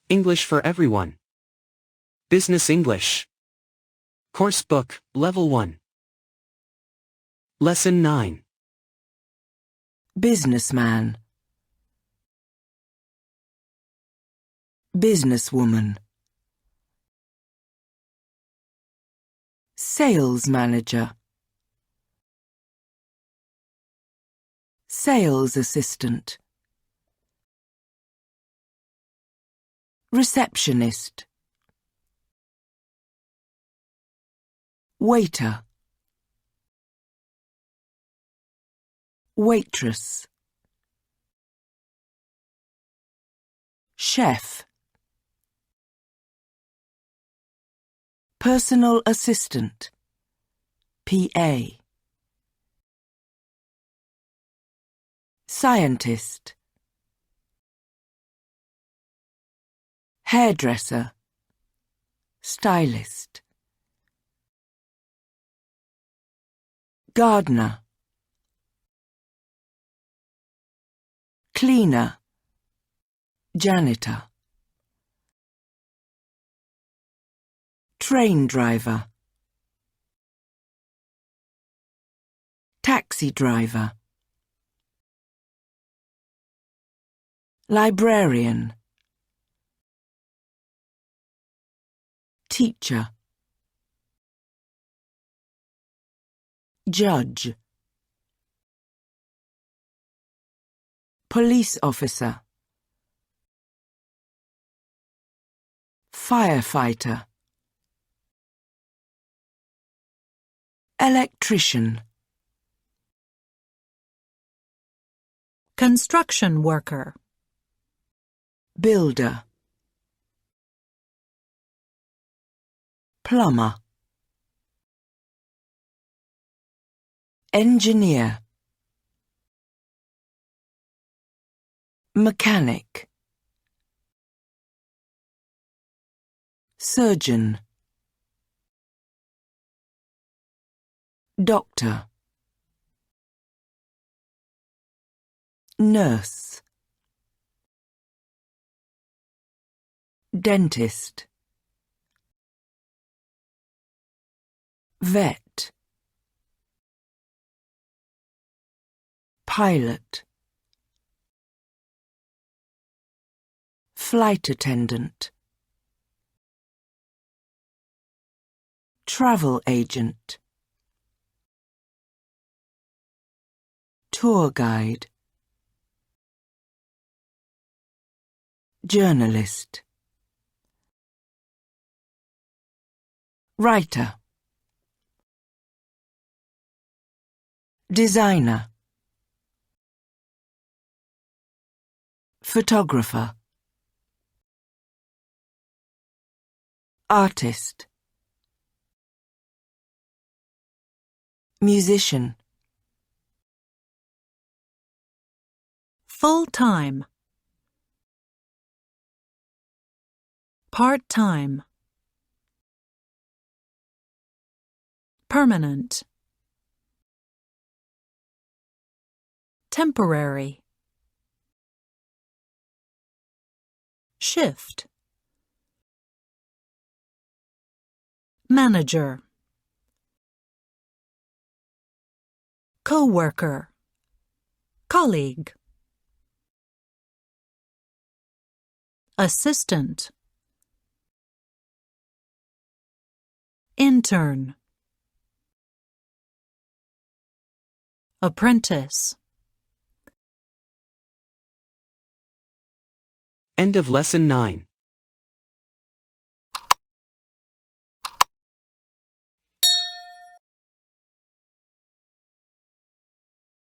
English for everyone. Business English. Course Book, Level 1. Lesson 9. Businessman. Businesswoman. Sales manager. Sales assistant. Receptionist. Waiter. Waitress. Chef. Personal assistant. PA. Scientist. Hairdresser. Stylist. Gardener. Cleaner. Janitor. Train driver. Taxi driver. Librarian. Teacher. Judge. Police officer. Firefighter. Electrician. Construction worker. Builder. Plumber. Engineer. Mechanic. Surgeon. Doctor. Nurse. Dentist. Vet. Pilot. Flight attendant. Travel agent. Tour guide. Journalist. Writer. Designer. Photographer. Artist. Musician. Full-time. Part-time. Permanent. Temporary. Shift. Manager. Co-worker. Colleague. Assistant. Intern. Apprentice. End of Lesson 9.